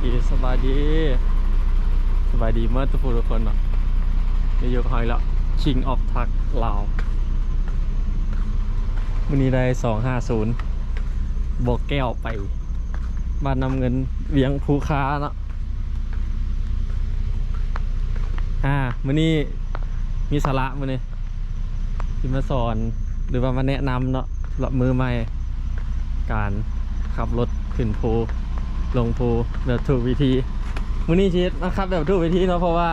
เคสบายดีสบายดีเมื่อทุกคนเนาะมีอยู่กับหอยแล้ว King of Truck ลาววันนี้ได้250บอกแก้วไปบ้านนำเงินเวียงภูค้าเนาะวันนี้มีสาระมื้อนี้ที่มาสอนหรือว่ามาแนะนำเนาะสำหรับมือใหม่การขับรถขึ้นภูลงภูแบบถูกวิธีมื้อนี้ชีสนะครับแบบถูกวิธีเนาะเพราะว่า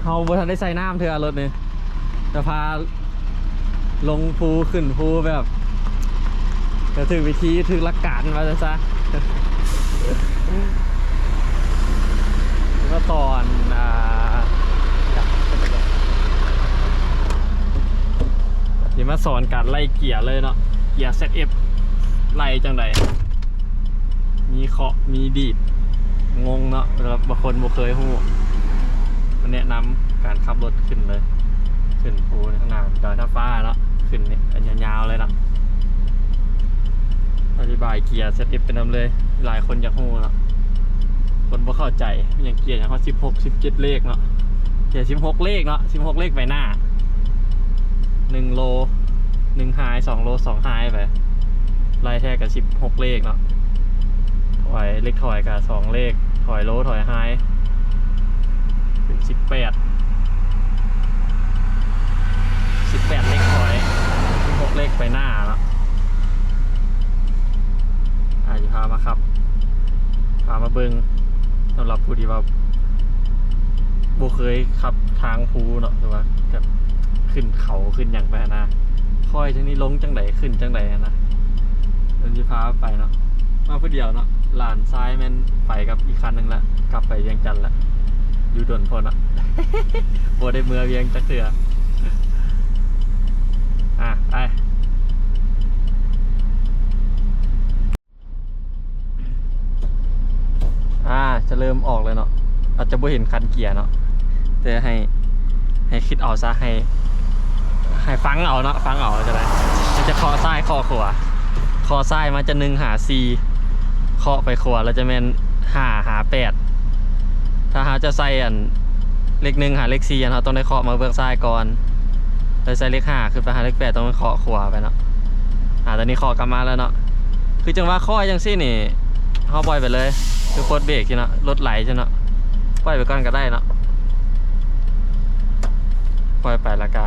เราบ่ทันได้ใส่น้ำเทื่อรถนี่จะพาลงภูขึ้นภูแบบถูกวิธีถูกหลักการมาซะก็ตอนเดี๋ยวมาสอนการไล่เกียร์เลยเนาะเกียร์ ZF ไล่จังใดมีเคาะมีดีดงงเนาะแล้วบางคนบ่เคยหู้มันแนะนำการขับรถขึ้นเลยขึ้นภูข้างหน้าดอยท่าฟ้าเนาะขึ้นเนี่ยอันยาวๆเลยเนาะอธิบายเกียร์ ZF เป็นนำเลยหลายคนอยากหู้เนาะคนบ่เข้าใจอย่างเกียร์อย่างเขา16 17เลขเนาะเกียร์16เลขเนาะ16เลขไปหน้า1โล1ไฮ2โล2ไฮไปไล่แท้กับ16เลขเนาะถอยเลขถอยกับ2เลขถอยโลถอยไฮเป็น18เลขถอย16เลขไปหน้าเนาะจะพามาครับพามาเบิงสำหรับผู้ที่ว่าบ่เคยขับทางภูเนาะหรือว่าแบบขึ้นเขาขึ้นอย่างไปนะค่อยจังนี้ลงจังไดขึ้นจังไดนะเดินจะพาไปเนาะมาเพื่อเดียวเนาะลานซ้ายแม่นไปกับอีกคันหนึ่งละกลับไปเวียงจันทร์ละอยู่ดนพอนะ บ่ได้เมื่อเวียงจักเถื่อไปจะเริ่มออกเลยเนาะอาจจะไม่เห็นคันเกียร์เนาะแต่ให้คิดเอาซะให้ฟังเอาเนาะฟังเอาจะได้มันจะคอซ้ายคอขวาคอซ้ายมันจะ1หา4เคาะไปขวาแล้วจะเป็น5หา8ถ้าหาจะใส่อันเลข1หาเลข4เราต้องได้เคาะมาเบื้องซ้ายก่อนแล้วใส่เลข5คือไปหาเลข8ต้องเคาะขวาไปเนาะตอนนี้เคาะกลับมาแล้วเนาะคือจังว่าข้อจังซี่นี่เขาปล่อยไปเลยคือโคตรเบรกใช่เนาะรถไหลใช่เนาะปล่อยไปก่อนก็ได้เนาะปล่อยไปแล้วก็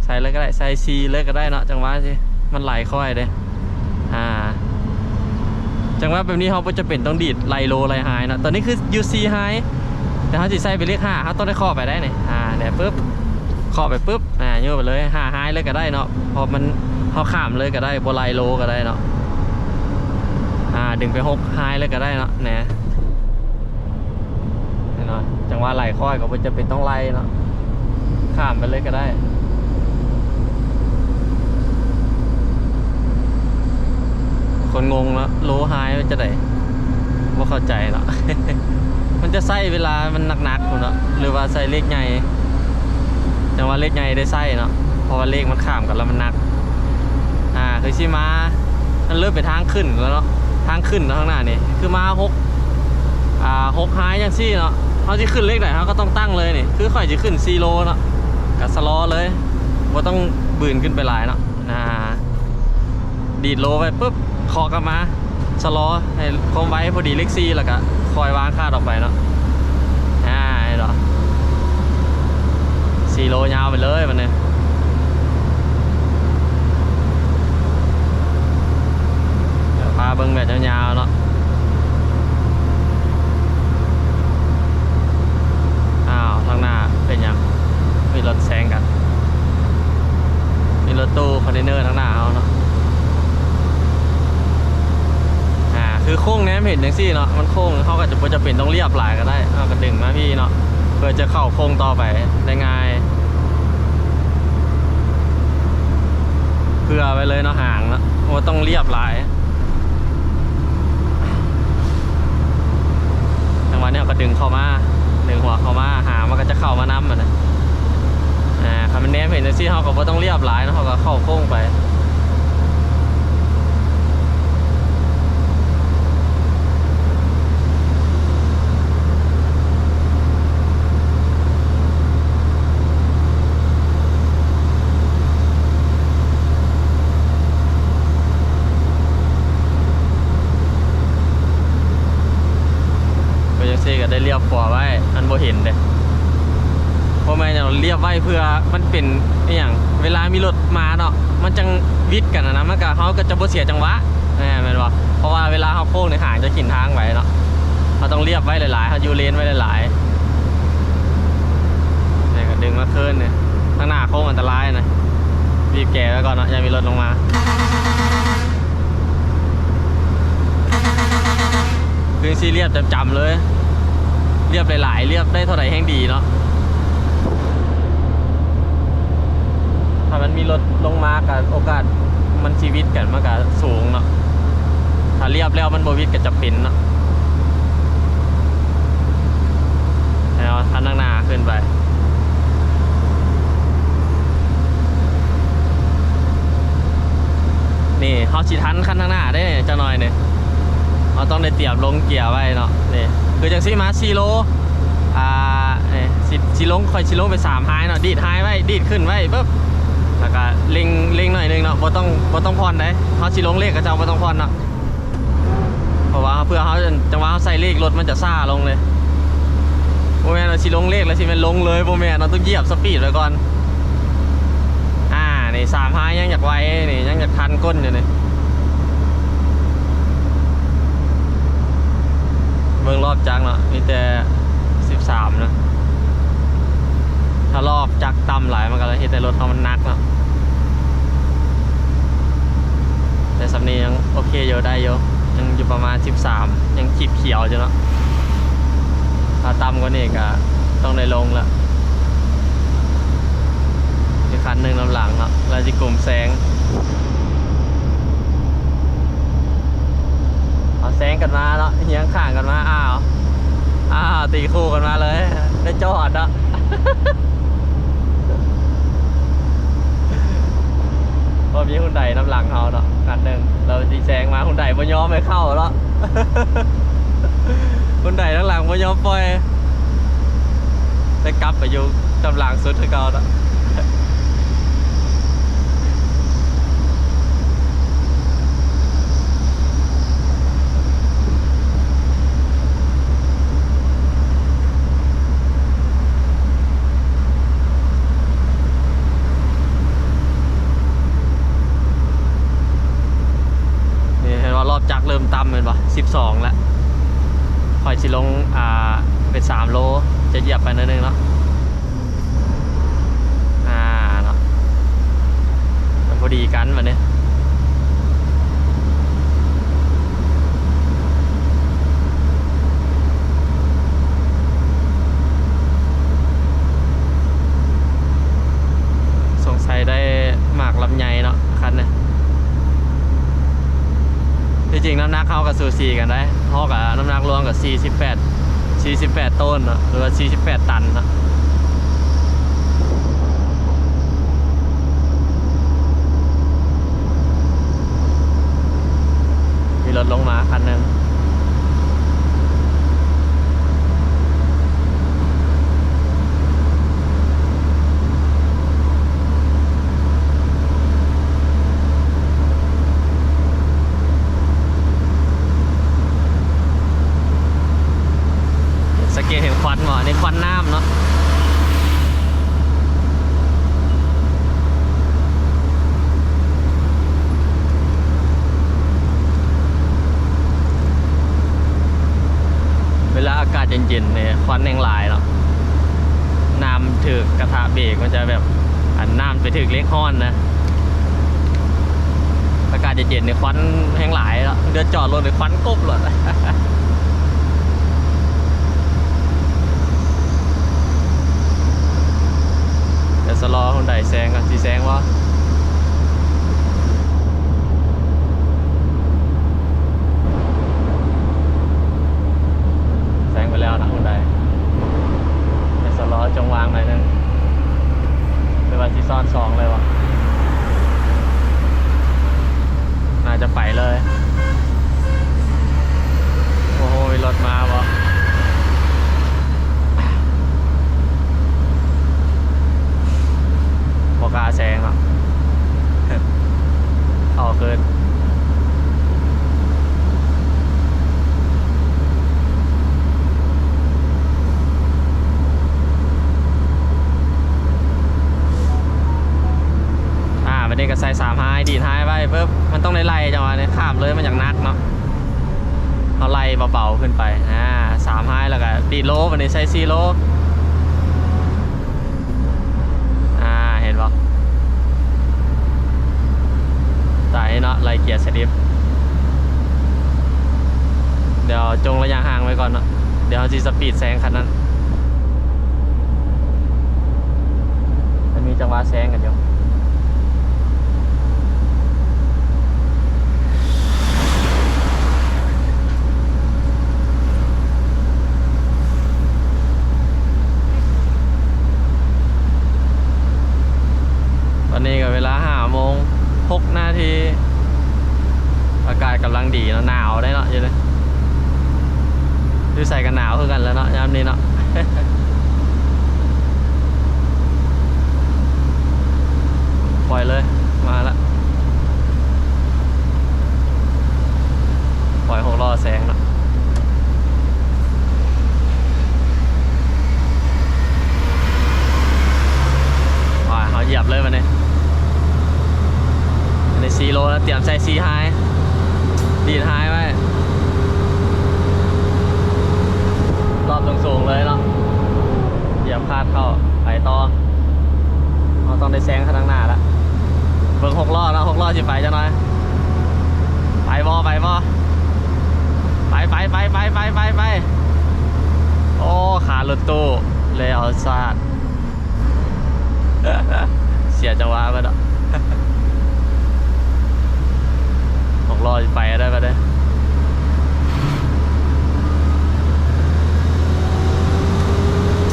ใส่เลยก็ได้ใส่ซีเลยก็ได้เนาะจังหวะสิมันไหลค่อยเลยจังหวะแบบนี้เขาจะเป็นต้องดีดไลโลไลไฮเนาะตอนนี้คือ UC high แต่เขาจะใส่ไปเลข5เขาต้องได้ข้อไปได้เนี่ยเดี๋ยวปุ๊บข้อไปปุ๊บโยกไปเลย5 high เลยก็ได้เนาะพอมันเขาข้ามเลยก็ได้บนไลโลก็ได้เนาะดึงไป6ไฮเลยก็ได้เนาะแน่นอนจังหวะไหลค่อยก็จะเป็นต้องไล่เนาะข้ามไปเลยก็ได้คนงงแล้วโลไฮมันจะได้ว่าเข้าใจเนาะ มันจะใส่เวลามันหนักๆเนาะหรือว่าใส่เลขใหญ่จังหวะเลขใหญ่ได้ใส่เนาะเพราะว่าเลขมันข้ามกันแล้วมันหนักคือชิมามันเริ่มไปทางขึ้นแล้วเนาะทางขึ้นข้างหน้านี่คือมา6ไฮอย่างซี่เนาะเขาจะขึ้นเลขไหนเขาก็ต้องตั้งเลยนี่คือค่อยจะขึ้น4โลเนาะกับสโลเลยว่าต้องบืนขึ้นไปหลายเนาะดีดโลไปปุ๊บเคาะกลับมาสโลให้คงไว้พอดีเลข4แล้วก็คอยวางคาดออกไปเนาะเหรอ4โลยาวไปเลยมันเนี่ยพาเบิ้งแบบยาวๆเนาะทางหน้าเป็นยังมีรถแซงกันมีรถตู้คอนเทนเนอร์ทางหน้าเขาเนาะคือโค้งนี้เห็นอย่างซี่เนาะมันโค้งเขาก็จะเป็นต้องเรียบหลายก็ได้ก็ดึงมาพี่เนาะเพื่อจะเข้าโค้งต่อไปได้ง่ายเพื่อไปเลยเนาะห่างเนาะว่าต้องเรียบหลายจังหวะนี้ก็ดึงเข้ามาดึงหัวเข้ามามันก็จะเข้ามาน้ำนะคำมันแนมเห็นซี่เขาก็ต้องเรียบหลายนะเขาก็เข้าโค้งไป ยบขวาไว้มันบ่เห็นเด้เพราะไม่เราเรียบไว้เพื่อมันเป็นอย่างเวลามีรถมาเนาะมันจังวิดกันนะมันก็เขาก็จะบ่เสียจังหวะแม่นบ่เพราะว่าเวลาเขาโค้งในห่างจะกินทางไว้เนาะเขาต้องเรียบไว้หลายๆเขาอยู่เลนไว้หลายๆนี่ก็ดึงมาขึ้นเนี่ยข้างหน้าโค้งอันตรายนะบีบแกไว้ก่อนเนาะอย่ามีรถลงมาคือซีเรียบจำๆเลยเรียบหลายๆเรียบได้เท่าไหร่แห่งดีเนาะถ้ามันมีรถลงมากับโอกาสมันชีวิตกันมันก็สูงเนาะถ้าเรียบแล้วมันโบวิดก็จะเป็นเนาะแล้วทันข้างหน้าขึ้นไปนี่เขาฉีทันขั้นข้างหน้าได้เนี่ยจะหน่อยเนี่ยเราต้องได้เตรียมลงเกียร์ไว้เนาะนี่คือจังซี่มาซีโร่เนี่ยซีลงคอยซีลงไป3ไฮเนาะดีดไฮไว้ดีดขึ้นไว้ปุ๊บแล้วก็เล็งหน่อยนึงเนาะบ่ต้องพรได้เขาซีลงเลขก็จะบ่ต้องพรเนาะเพราะว่าเพื่อเขาจังหวะเขาใส่เลขรถมันจะซ่าลงเลยโบแมนเราซีลงเลขแล้วซีมันลงเลยโบแมนเราต้องเหยียบสปีดไว้ก่อนนี่3ไฮยังอยากไว้นี่ยังอยากทันก้นอยู่นี่เบิ่งรอบจักเนาะมีแต่13นะถ้ารอบจักต่ำหลายมันก็เลยเห็นแต่รถเขามันนักเนาะแต่สำนียังโอเคอยู่ได้อยู่ยังอยู่ประมาณ13ยังขีดเขียวอยู่เนาะถ้าต่ำกว่านี้ก็ต้องได้ลงละอีกคันหนึ่งน้ำหลังเนาะเราจะกลุ่มแสงแซงกันมาเนาะเฮียงข้างกันมาอ้าวตีคู่กันมาเลยได้จอดเนาะพอมีหุ่นใดน้ำหลังเขาเนาะคันหนึ่งเราตีแซงมาหุ่นใดบ่ยอมไม่เข้าแล้วหุ่นใดน้ำหลังบ่ยอมปล่อยได้กลับไปอยู่น้ำหลังสุดที่เก่าเนาะรอบจักเริ่มต่ำเป็นปะ12แล้วคอยชิลงเป็น3โลจะเหยียบไปนิดนึงเนาะเนาะพอดีกันวันนี้สงสัยได้หมากลำไยเนาะคันเนี่ยจริงน้ำหนักเขากับซูซีกันได้เขากับน้ำหนักรวมกับ48ต้นเนาะหรือว่า48ตันเนาะมีรถลงมาคันหนึ่งสังเกตเห็นควันว่ะในควันน้ำเนาะเวลาอากาศเย็นๆเนี่ยควันแห้งหลายเนาะน้ำถึกกระทะเบรกมันจะแบบน้ำไปถึกเล็กห้อนนะอากาศเย็นๆเนี่ยควันแห้งหลายแล้วเดินจอดรถเนี่ยควันกบเลยสลอคนใดแซงกันสีแซงวะแซงไปแล้วนะคนใดแต่สลอจงวางหน่อยนึงเป็นวันที่ซ่อน2เลยวะน่าจะไปเลยโอ้โหรถมาวะกาแซงอ่ะ กๆเนาะเขาไล่เบาๆขึ้นไป3 ไฮแล้วก็ดีโลวันนี้ใช้4 โลเห็นปะไต่เนาะไล่เกียร์สลิปเดี๋ยวจงระยะห่างไว้ก่อนเนาะเดี๋ยวจีสปีดแซงคันนั้นมันมีจังหวะแซงกันอยู่ตอนนี้ก็เวลา5:06 อากาศกำลังดีเนาะหนาวได้เนาะอยู่เลยดูใส่กันหนาวคือกันแล้วเนาะยามนี้เนาะ ปล่อยเลยมาละปล่อย6 ล้อแซงเนาะเขาเหยียบเลยวันนี้ใน4 โลแล้วเตรียมใส่4 ไฮดีด ไฮไว้รอบสูงๆเลยเนาะเหยียบคาดเข้าไปต่อเราต้องได้แซงข้างหน้าแล้วเบิ่ง6 ล้อแล้ว6 ล้อจะไปจังหน่อยไปบอไปโอ้ขารถตู้เลยเอาซาด เสียจังหวะไปเนาะ 6 ล้อจะไปได้ปะเนี่ย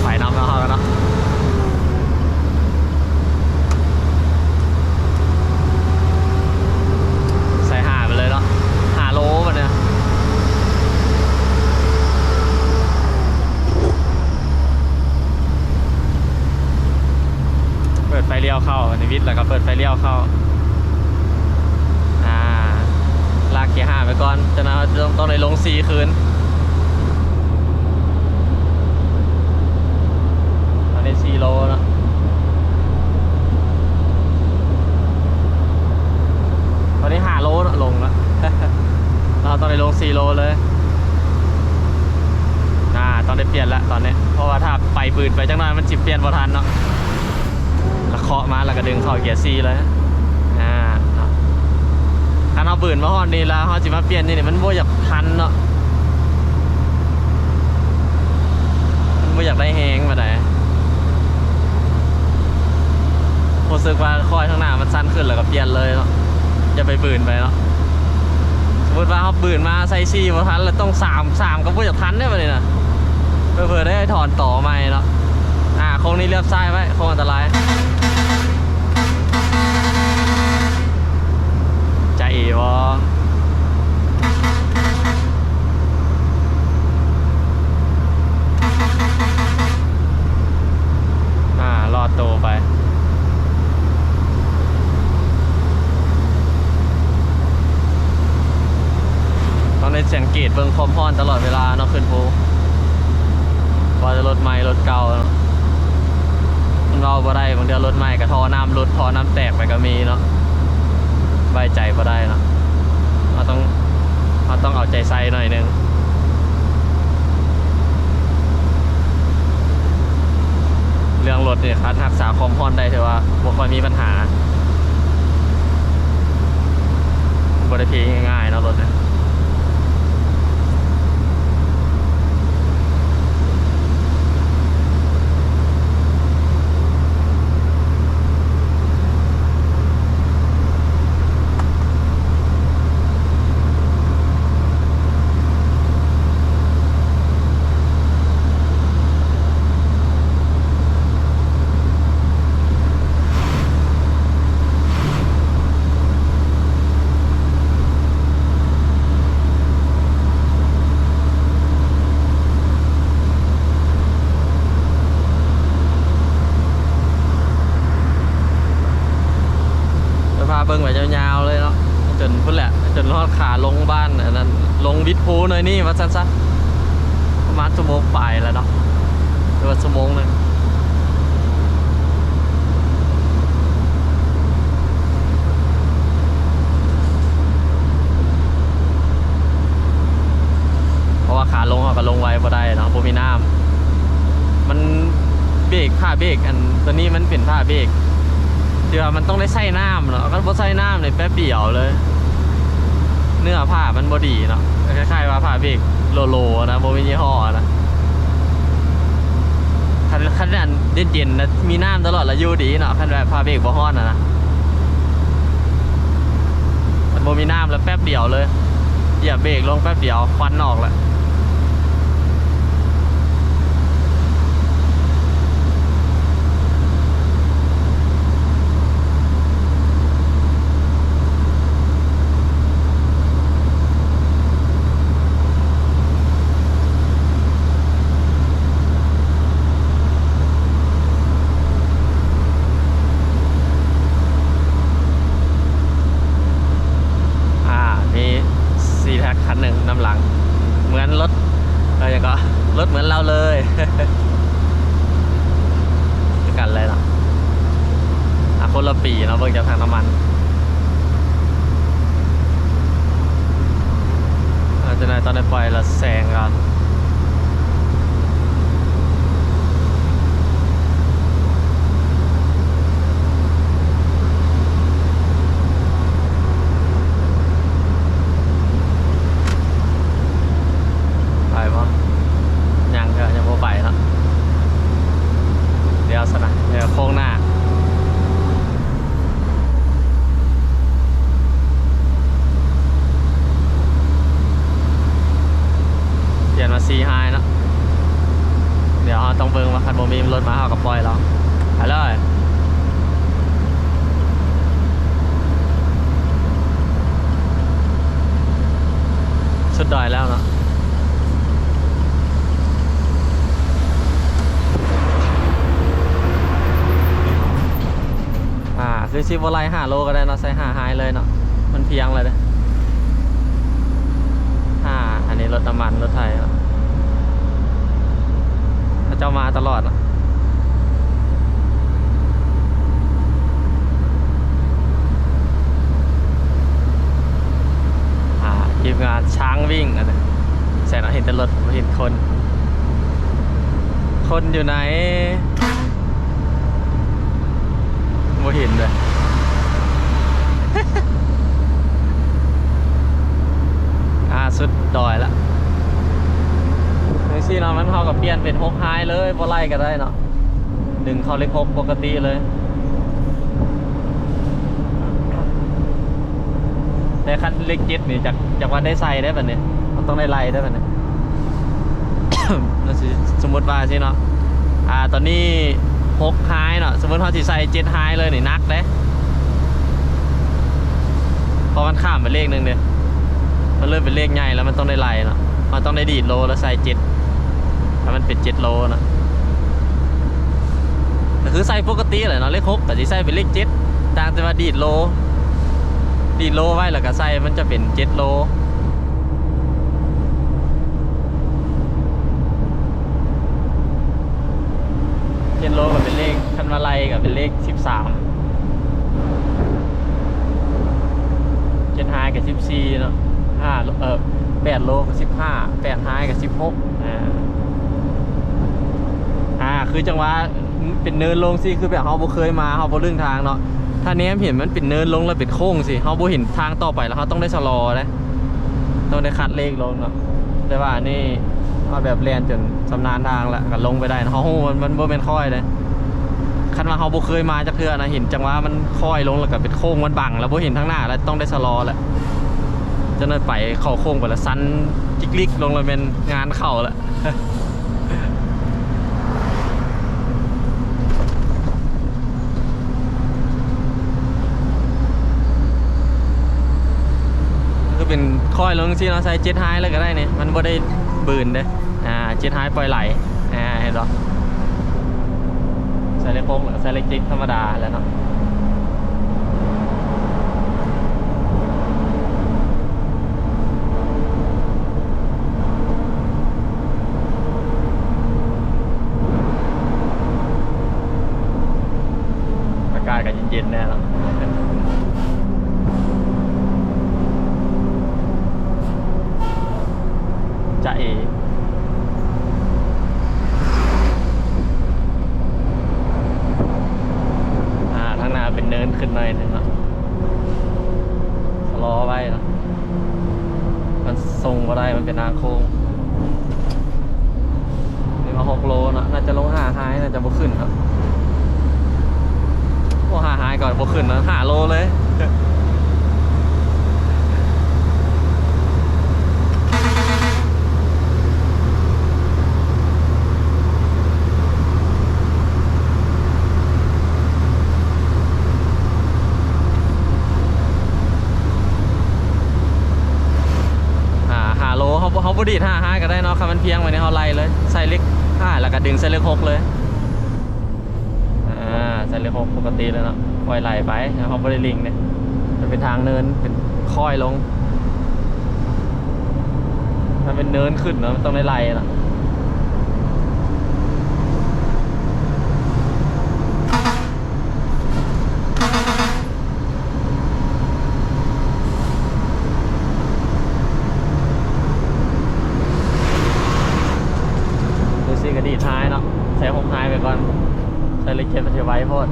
ไปน้ำแล้วกันเนาะใส่5ไปเลยเนาะ5 โลมันเนี่ยเปิดไฟเลี้ยวเข้าในวิทย์แล้วก็เปิดไฟเลี้ยวเข้าลากเกียร์5ไปก่อนจะนะต้องเลยลง4 คืนตอนนี้4 โลเนาะตอนนี้5 โลนะลงแล้ว เราต้องเลยลง4 โลเลยต้องได้เปลี่ยนแล้วตอนนี้เพราะว่าถ้าไปปืนไปจังหน่อยมันจิบเปลี่ยนบ่ทันเนาะแล้วเคาะมาแล้วก็ดึงเข้าเกียร์4เลยถ้าเราปืนมาฮอดนี่แล้วเขาจะมาเปลี่ยนนี่มันบ่อยากทันเนาะมันบ่อยากได้แฮงมาไหนรู้สึกว่าคอยข้างหน้ามันสั้นขึ้นแล้วก็เปลี่ยนเลยเนาะจะไปปืนไปเนาะสมมติว่าเขาปืนมาใส่4บ่ทันแล้วต้อง3ก็บ่อยากทันได้ป่ะนี่นะเพื่อได้ถอนต่อใหม่เนาะโค้งนี้เลือบซ้ายไว้โค้งอันตรายใจวะรอดตัวไปต้องได้สังเกตเบิ่งความร้อนตลอดเวลาเนาะขึ้นภูว่าจะรถใหม่รถเก่ามันเราบ่ได้บางเดียวรถใหม่กับท่อน้ำแตกไปก็มีเนาะไว้ใจบ่ได้เนาะเราต้องเอาใจใส่หน่อยนึงเรื่องรถเนี่ยรักษาความร้อนได้ถือว่าบ่ค่อยมีปัญหาบ่ได้พีง่ายๆเนาะรถเนี่ยเบิ่งไว้ยาวๆเลยเนาะจนพุ่นแหละจนรอดขาลงบ้านนั้นลงวิทพูหน่อยนี่ว่าสั้นๆประมาณชั่วโมงปลายแล้วเนาะหรือว่าชั่วโมงนึง เขาก็ลงไว้บ่ได้เนาะบ่มีน้ำมันเบรกผ้าเบรกอันตัวนี้มันเป็นผ้าเบรกที่ว่ามันต้องได้ใส่น้ำเนาะก็บ่ใส่น้ำเลยแป๊บเดียวเลยเนื้อผ้ามันบ่ดีเนาะคล้ายๆว่าผ้าเบรกโลโลนะบ่มียี่ห้อนะคันนั้นเย็นๆนะมีน้ำตลอดแล้วอยู่ดีเนาะคันแบบผ้าเบรกบ่ฮ้อนนะมันบ่มีน้ำแล้วแป๊บเดียวเลยเหยียบเบรกลงแป๊บเดียวควันออกแล้วคันหนึ่งน้ำหลังเหมือนรถอะไรก็รถเหมือนเราเลยกันเลยเนาะคนละปีเนาะเบิ่งจากทางน้ำมันจะไหนตอนได้ปล่อยละแซงกันโค้งหน้าเปลี่ยนมาซีไฮเนาะเดี๋ยวต้องเบิ่งว่าคันโบมีรถมาเอากับปล่อยแล้วไปเลยสุดดอยแล้วเนาะคือซิวไล5 โลก็ได้เนาะใส่5 ไฮเลยเนาะมันเพียงเลยเด้อันนี้รถน้ำมันรถไทยเนาะเขาเจ้ามาตลอดเนาะทีมงานช้างวิ่งนะแสนเห็นแต่รถไม่เห็นคนอยู่ไหนไม่เห็นเลยสุดดอยละซี่เนาะมันเข้ากับเปลี่ยนเป็น6 ไฮเลยบ่ไล่ก็ได้เนาะดึงเข้าเลข6ปกติเลยแต่คันเลข7นี่จากว่าได้ใส่ได้แบบนี้มันต้องได้ไล่ได้แบบนี้ สมมติว่าสิเนาะตอนนี้6 ไฮเนาะสมมติเขาสิใส่7 ไฮเลยนี่นักเด้พอมันข้ามไปเลขนึงเนี่ยมันเริ่มเป็นเลขใหญ่แล้วมันต้องได้ไล่เนาะมันต้องได้ดีดโลแล้วใส่7ถ้ามันเป็น7 โลนะแต่คือใส่ปกติเลยเนาะเลข6แต่ที่ใส่เป็นเลข7ต่างแต่ว่าดีดโลไว้แล้วก็ใส่มันจะเป็น7 โล7 โลกับเป็นเลขคันมาไล่กับเป็นเลข13 7 ไฮกับ14เนาะ8 โลกับ15 8 ไฮกับ16คือจังหวะเป็นเนินลงสิคือแบบเฮาบ่เคยมาเฮาบ่ลึ่งทางเนาะถ้าเนี้ยเห็นมันเป็นเนินลงแล้วเป็นโค้งสิเฮาบ่เห็นทางต่อไปแล้วเฮาต้องได้ชะลอนะต้องได้คัดเลขลงเนาะแต่ว่านี่มาแบบแล่นจนชำนาญทางแล้วก็ลงไปได้เฮาฮู้มันบ่แม่นค่อยเลยคันว่าเฮาบ่เคยมาจักเทื่อนะเห็นจังหวะมันค่อยลงแล้วก็เป็นโค้งมันบังแล้วบ่เห็นทางหน้าแล้วต้องได้ชะลอแหละจะเนินไปเข้าโค้งไปแล้วซันจิกลิกลงแล้วเป็นงานเข้าแล้วก็เป็นค่อยลงที่เราใส่7 ไฮเลยก็ได้เนี่ยมันบ่ได้บืนเด้7 ไฮปล่อยไหลเห็นหรอใส่เลข6หรือใส่เลข7ธรรมดาแล้วเนาะอากาศก็เย็นๆแน่เนาะจะ ทรงก็ได้มันเป็นทางโค้งนี่มา6 โลเนาะน่าจะลง5 ไฮน่าจะบ่ขึ้นครับโอ้5 ไฮก่อนบ่ขึ้นนะ5 โลเลยเขาบดีด5 ก็ได้เนาะคันมันเพียงไว้ในเขาไล่เลยใส่เล็ก5แล้วก็ดึงใส่เล็ก6เลยใส่เล็ก6ปกติเลยเนาะปล่อยไหลไปเขาบริลิงเนี่ยมันเป็นทางเนินเป็นค่อยลงมันเป็นเนินขึ้นเนาะมันต้องได้ไล่เนาะกระดีท้ายเนาะใส่6 ไฮไปก่อนใส่เล็กเจ็ดมันจะไว้โพด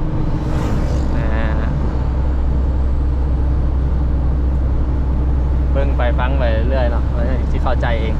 เบิ่งไปฟังไปเรื่อยเนาะที่เข้าใจเอง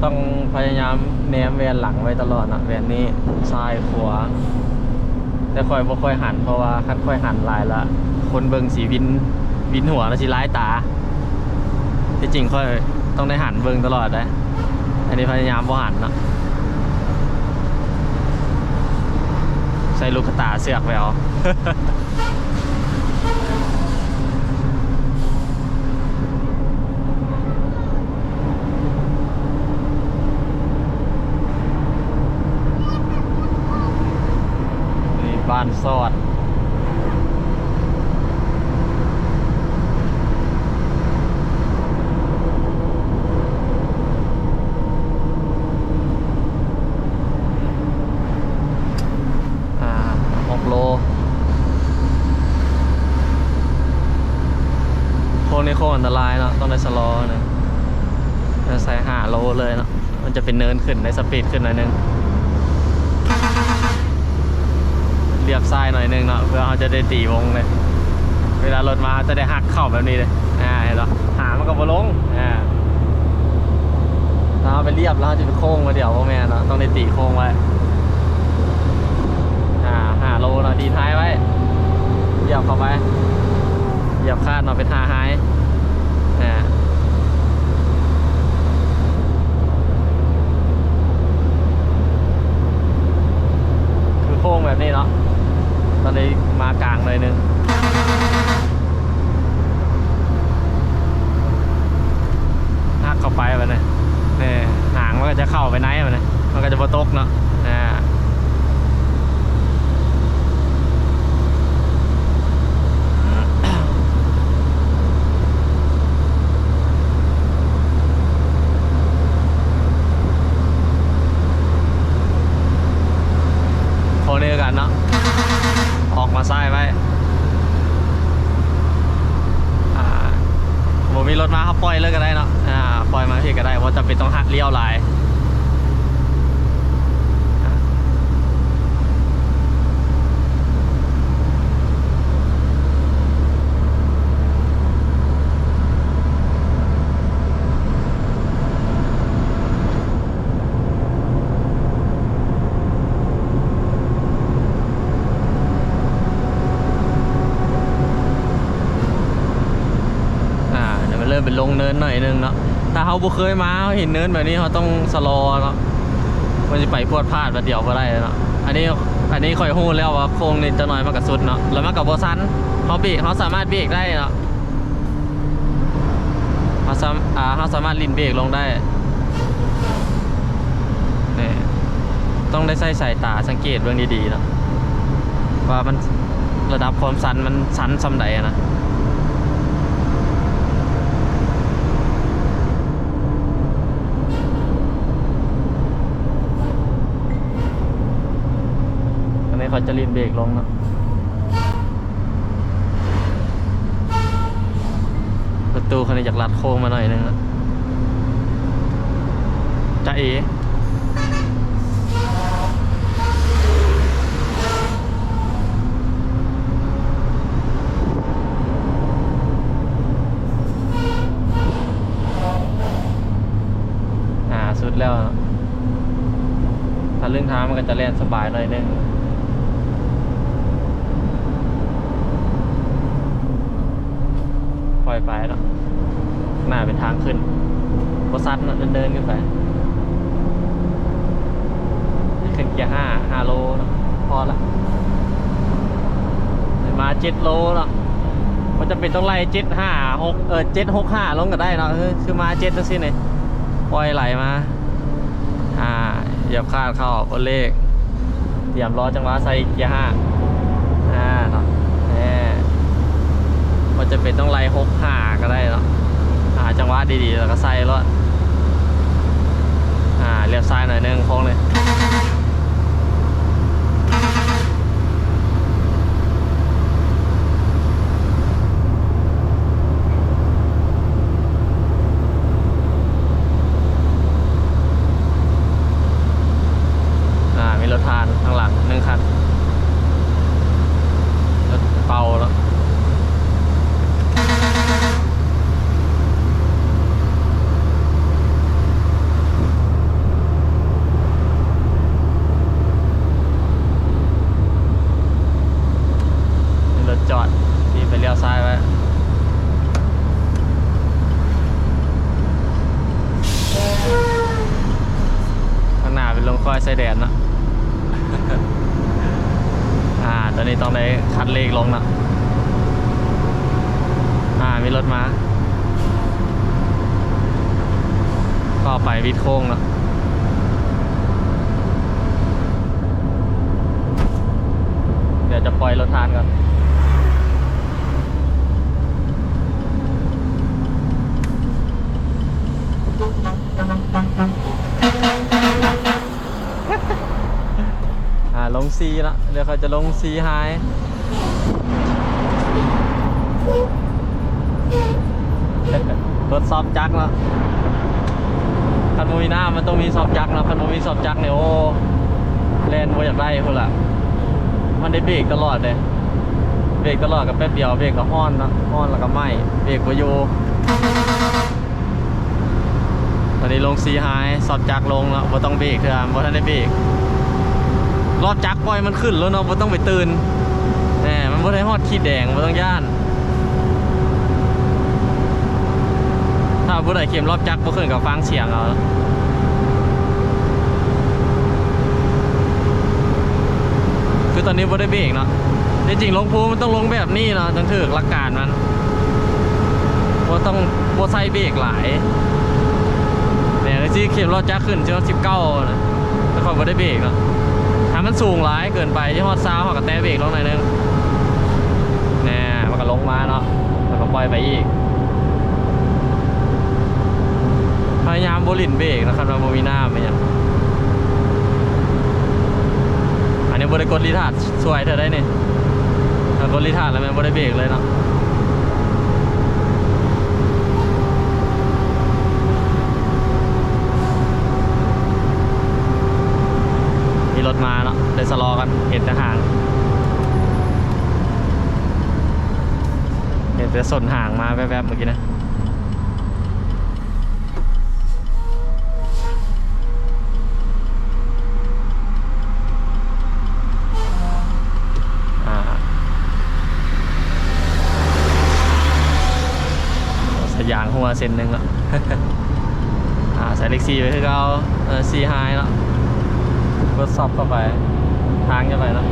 ต้องพยายามแนมแวนหลังไว้ตลอดนะแวนนี้ซ้ายขวาแต่ค่อยบ่ค่อยหันเพราะว่าคันค่อยหันลายละคนเบิ่งสีวินหัวแล้วสิร้ายตาที่จริงค่อยต้องได้หันเบิ่งตลอดนะอันนี้พยายามบ่หันเนาะใส่ลูกตาเสือกไปเอาบ้านซอด6 โลโค้งนี้โค้งอันตรายเนาะต้องได้สโลว์นะใส่5 โลเลยเนาะมันจะเป็นเนินขึ้นในสปีดขึ้นหน่อยนึงเรียบซ้ายหน่อยนึงเนาะเพื่อเขาจะได้ตีวงเลยเวลารถมาจะได้หักเข้าแบบนี้เลยเห็นหรอหามันก็บ่ลงถ้าเอาไปเรียบแล้วจะเป็นโค้งมาเดี๋ยวพ่อแม่เนาะต้องได้ตีโค้งไว้5 โลเนาะดีท้ายไว้เหยียบเข้าไปเหยียบคาดเนาะเป็น5 ไฮคือโค้งแบบนี้เนาะตอนนี้มากลางเลยนึงหักเข้าไปแบบนี้นี่หางมันก็จะเข้าไปไหนแบบนี้มันก็จะบตกเนาะโคเนกันเนาะออกมาซ้ายไว้ผมมีรถมาเขาปล่อยเลยก็ได้เนาะปล่อยมาพี่ก็ได้เพราะจะเป็นต้องหักเลี้ยวลายเริ่มเป็นลงเนินหน่อยนึงเนาะถ้าเขาบุเคยมาเขาเห็นเนินแบบนี้เขาต้องสโลว์เนาะมันจะไปพวดพลาดแบบเดียวก็ได้เนาะอันนี้ค่อยหู้แล้วว่าโค้งนี่จะน้อยมากกับสุดเนาะแล้วมากกับโบซันเขาเบรกเขาสามารถเบรกได้เนาะเขาสามารถลินเบรกลงได้นี่ต้องได้ใส่สายตาสังเกตเรื่องดีๆเนาะว่ามันระดับความสันมันสันซำใดนะ กลงเนาะประตูคันนี้จากลัดโค้งมาหน่อยนึงนะจะเอสุดแล้วถ้าเรื่องทางมันก็จะเล่นสบายหน่อยนึงปล่อยไปเนาะหน้าเป็นทางขึ้นบซัดเนาะเดินขึ้นไปขึ้นเกียร์5 โลเนาะพอละมา7 โลเนาะมันจะเป็นต้องไล่765ลงก็ได้เนาะคือมา7ทั้งสิ้นเลยปล่อยไหลมาเหยียบคาดเข้าบนเลขเหยียบล้อจังหวะใส่เกียร์5เนาะมันจะเป็นต้องไล่65ก็ได้เนาะจังหวะดีๆแล้วก็ใส่รถเลี้ยวซ้ายหน่อยนึงโค้งเลยมีรถทานข้างหลัง1 คันรถเป่าแล้วจอดที่ไปเลี้ยวซ้ายไว้ข้างหน้าเป็นลงคอยไซแดนเนาะ ตอนนี้ต้องได้คัดเลขลงเนาะมีรถมาก็ไปวิดโค้งเนาะเดี๋ยวจะปล่อยรถทานก่อนลงซีละเดี๋ยวเขาจะลงซีไฮรถซอบจักรละคันโมมีหน้ามันต้องมีซอบจักรนะคันโมมีซอบจักรเนี่ยโอ้แลนด์ว่าอยากได้คนละมันได้เบรกตลอดเลยเบรกตลอดกับแป๊บเดียวเบรกกับฮ้อนนะฮ้อนแล้วก็ไหม้เบรกว่าอยู่ตอนนี้ลงซีไฮซอบจักรลงแล้วว่าต้องเบรกเถอะว่าท่านได้เบรกรอบจักรปล่อยมันขึ้นแล้วเนาะไม่ต้องไปตื่นมันไม่ได้ฮอดขีดแดงไม่ต้องย่านถ้าผู้ใดเข็มรอบจักรไม่ขึ้นกับฟังเสียงเอาคือตอนนี้ไม่ได้เบรกเนาะจริงๆลงภูมันต้องลงแบบนี้เนาะต้องถือหลักการมันว่าต้องโบไซเบรกหลายเนี่ยที่เข็มรอบจักรขึ้นช่วง19นะแต่เขาไม่ได้เบรกเนาะถ้ามันสูงหลายเกินไปที่ฮอตซาวเขาก็แตะเบรกลงหน่อยนึงเนี่ยมันก็ลงมาเนาะแล้วก็ปล่อยไปอีกพยายามโบลิ่นเบรกนะครับเราโมมีหน้าไม่ยังอันนี้บริกรลีทาดสวยเธอได้เนี่ยถ้ากดลีทาดแล้วมันบริเบรกเลยเนาะรถมาเนาะเดินสลอกันเห็นแต่ห่างเห็นแต่ส่วนห่างมาแวบๆเมื่อกี้นะสยางหัวเส้นหนึ่งแล้ว ใส่เล็กซีไปคือเอาซีไฮแล้วรถซอบเข้าไปทางจะไปแล้ว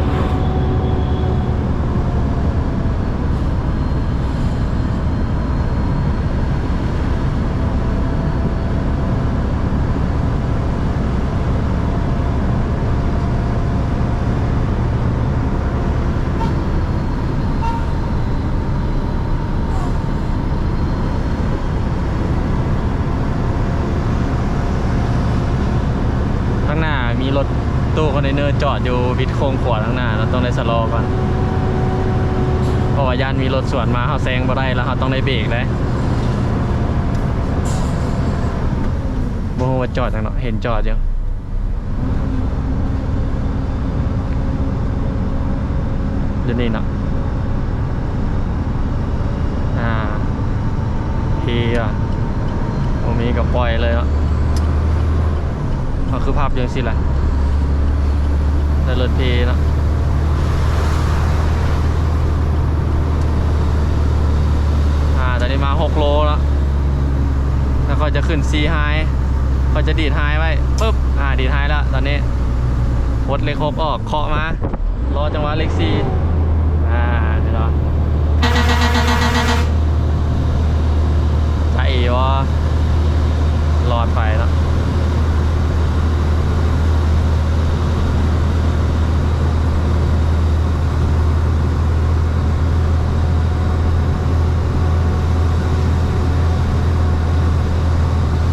ต ตู้คอนเทนเนอร์จอดอยู่บิดโค้งขวาข้างหน้าเราต้องได้สโลว์ก่อนเพราะว่าย่านมีรถสวนมาเขาแซงบ่ได้แล้วเขาต้องได้เบรกเลยบ่ฮู้ว่าจอดจังเนาะเห็นจอดอยู่อยู่นี่เนาะทีอ่ะผมมีกับปล่อยเลยเนาะมันคือภาพยังสิแหละแต่รถทีเนาะตอนนี้มา6 โลแล้วก็จะขึ้นซีไฮก็จะดีดไฮไว้ปุ๊บดีดไฮแล้วตอนนี้วดเลข6ออกเคาะมารอจังหวะเลข4เดี๋ยวนะใจว่าหลอดไปแล้ว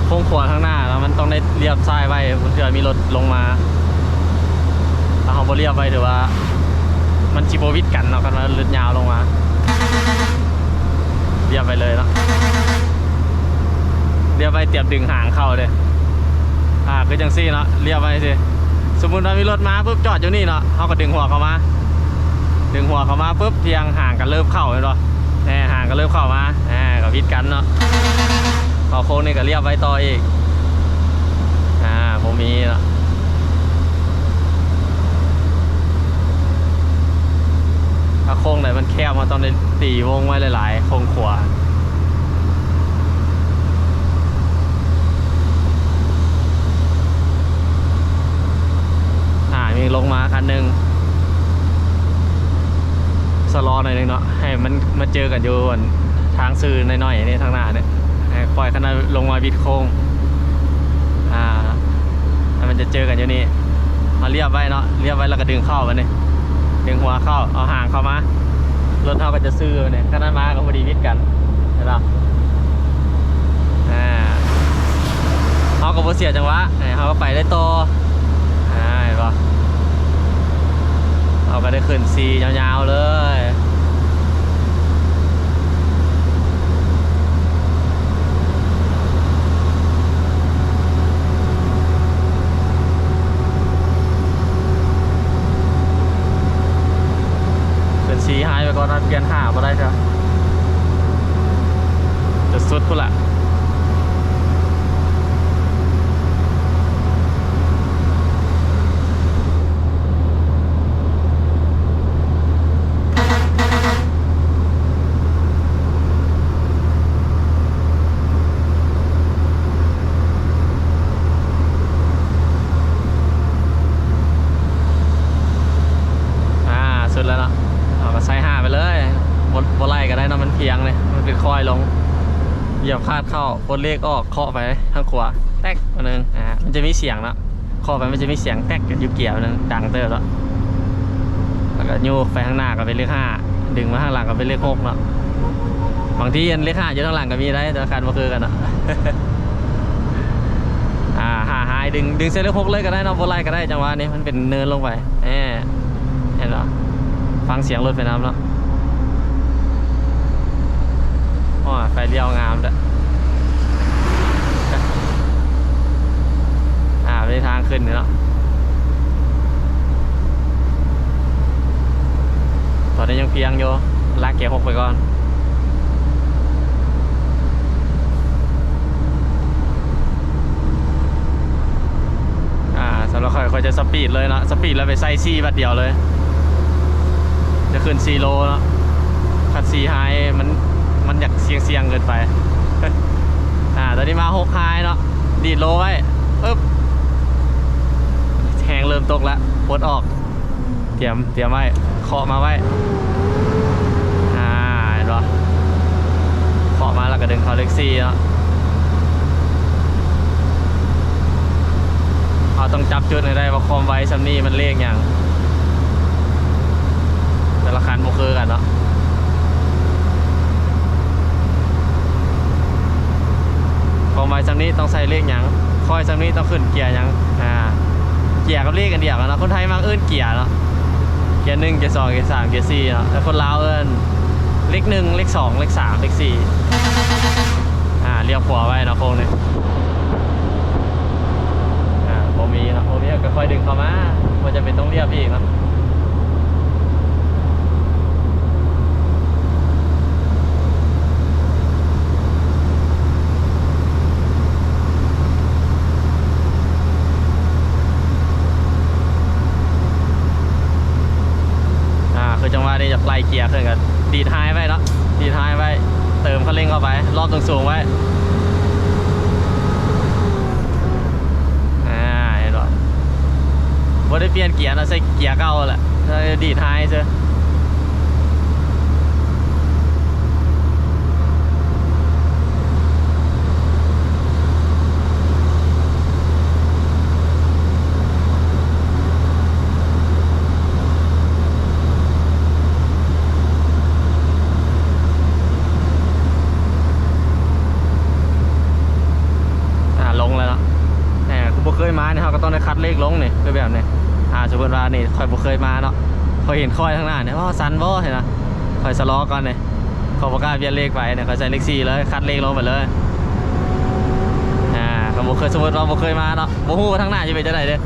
โค้งขวาข้างหน้าแล้วมันต้องได้เรียบซ้ายไว้เพื่อมีรถลงมาถ้าเขาบ่เรียบไว้ถือว่ามันจิโบวิดกันเนาะกันแล้วรถยาวลงมาเรียบไปเลยเนาะเรียบไปเตรียมดึงหางเข้าเลยคือจังซี่เนาะเรียบไปสิสมมุติว่ามีรถมาปุ๊บจอดอยู่นี่เนาะเขาก็ดึงหัวเข้ามาปุ๊บเพียงห่างกันเริ่มเข้าเลยเนาะห่างกันเริ่มเข้ามาก็วิดกันเนาะพอโค้งนี่ก็เรียบไว้ต่ออีกผมมีเนาะถ้าโค้งไหนมันแคบมาต้องได้ตีวงไว้หลายๆโค้งขวามีลงมาคันหนึ่งสลอหน่อยนึงเนาะให้มันมาเจอกันอยู่ทางซื่อหน่อยๆนี่ทางหน้าเนี่ยปล่อยขนาดลงมาบิดโค้งมันจะเจอกันอยู่นี่มาเรียบไว้เนาะเรียบไว้แล้วก็ดึงเข้ามาเนี่ยดึงหัวเข้าเอาห่างเข้ามารถเท่าก็จะซื่อเนี่ยขนาดมาก็พอดีวิดกันเห็นปะเขาก็บ่เสียจังหวะเขาก็ไปได้โตเห็นปะเราก็ได้ขึ้นซียาวๆเลยขึ้นซีไฮไปก่อนนะเปลี่ยนหามาได้จ้ะจะสุดพุ่นละสุดแล้วเนาะเอาก็ใส่5ไปเลยบนไล่ก็ได้เนาะมันเพียงเลยมันเป็นคอยลงเหยียบคาดเข้าบนเลขออกเคาะไปทางขวาแตกอันนึงมันจะมีเสียงเนาะเคาะไปมันจะมีเสียงแตกกับยูเกียร์นึงดังเตอร์แล้วก็โยกไปข้างหน้าก็เป็นเลข5ดึงมาข้างหลังก็เป็นเลข6เนาะบางทีเลข5อยู่ข้างหลังก็มีได้แต่คันมาคือกันเนาะหายดึงเส้นเลข6เลยก็ได้เนาะบนไล่ก็ได้จังหวะนี้มันเป็นเนินลงไปเห็นเหรอฟังเสียงรถไปน้ำเนาะไฟเลี้ยวงามด้วยไปทางขึ้นเนาะตอนนี้ยังเพียงอยู่ลากเกียร์6ไปก่อนสำหรับค่อยจะสปีดเลยเนาะสปีดแล้วไปไซซี่บัดเดียวเลยจะขึ้น4 โลเนาะคัดซีไฮมันอยากเสียงเกินไปตอนนี้มา6 ไฮเนาะดีดโลไว้ปึ๊บแหงเริ่มตกแล้วปลดออกเตรียมไว้เคาะมาไว้เห็นปะเคาะมาแล้วก็ดึงเข้าเลข4เนาะเราต้องจับจุดให้ได้ว่าความไวซัมนี่มันเลขอย่างแต่ละคันโมคือกันเนาะความไวซัมนี่ต้องใส่เลขอย่างคอยซัมนี่ต้องขึ้นเกียร์อย่าง เกียร์กับเลขกันเดียวกันเนาะคนไทยมักเอิ้นเกียร์เนาะเกียร์1เกียร์2เกียร์3เกียร์4เนาะแต่คนลาวเอิ้นเลข1เลข2เลข3เลข4เลี้ยวขวาไว้เนาะโค้งนี่โอมีเนาะโอมีก็ค่อยดึงเข้ามาว่าจะเป็นต้องเรียบอีกเนาะคือจังหวะนี้จะไล่เกียร์ขึ้นกันดีดท้ายไว้เนาะดีดท้ายไว้เติมคันเร่งเข้าไปรอบสูงๆไว้เห็นป่ะว่าได้เปลี่ยนเกียร์นะใส่เกียร์เก่าแหละดีดท้ายเชียวเคยมาเนี่ยเขาก็ต้องได้คัดเลขลงเนี่ยคือแบบนี้สมมติว่านี่คอยบ่เคยมาเนาะคอยเห็นคอยข้างหน้าเนี่ยว่าซันบ่เห็นนะคอยสล้อก่อนเนี่ยเขาบอกล้าเปลี่ยนเลขไปเนี่ยเขาใส่เลข4เลยคัดเลขลงไปเลยเขาบ่เคยสมมติว่าบ่เคยมาเนาะบ่ฮู้ว่าทางหน้าจะเป็นจังไดเด้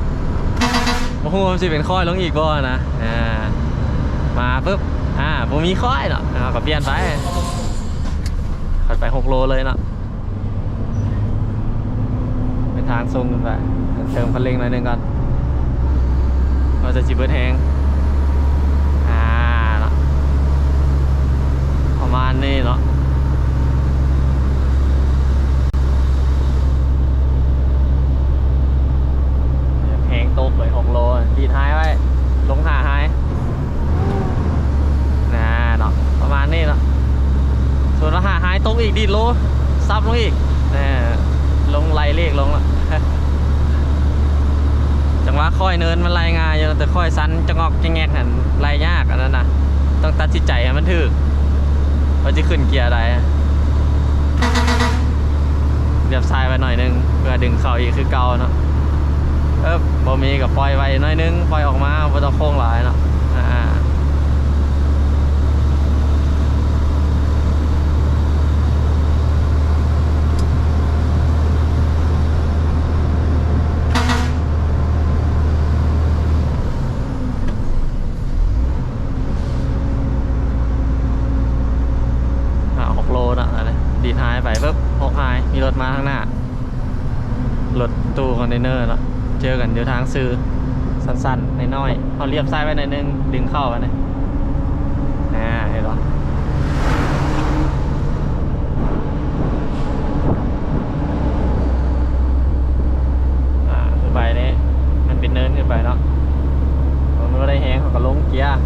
บ่ฮู้ว่าสิเป็นคอยลงอีกบ่นะมาปุ๊บบ่มีคอยเนาะก็เปลี่ยนไปขัดไป6 โลเลยเนาะเป็นทางทรงกันไปเติมคันเร่งหน่อยนึงก่อนเราจะจีบเบิร์ดแฮงเนาะประมาณนี้เนาะแฮงตกเลย6 โลดีท้ายไว้ลงหาท้ายเนาะประมาณนี้เนาะส่วนว่าหาท้ายตกอีกดีโลซับลงอีกลงไล่เลขลงละจังหวะค่อยเนินมันไล่ง่ายอยู่แต่ค่อยสั้นจะงอกจะแงกหันไล่ยากอันนั้นนะต้องตัดสินใจให้มันถึกว่าจะขึ้นเกียร์อะไรเรียบซ้ายไปหน่อยนึงเพื่อดึงเข่าอีกคือเก่าเนาะบ่มีกับปล่อยไว้หน่อยนึงปล่อยออกมาบ่ต้องโค้งหลายเนาะดีท้ายไปปุ๊บ6 ไฮมีรถมาข้างหน้ารถตู้คอนเทนเนอร์เนาะเจอกันเดี๋ยวทางซื้อสั้นๆน้อยๆเขาเรียบซ้ายไปหน่อยนึงดึงเข้าไปนะเห็นหรอขึ้นไปนี่มันเป็นเนินขึ้นไปเนาะมันก็ได้แฮงเขาก็ลงเกียร์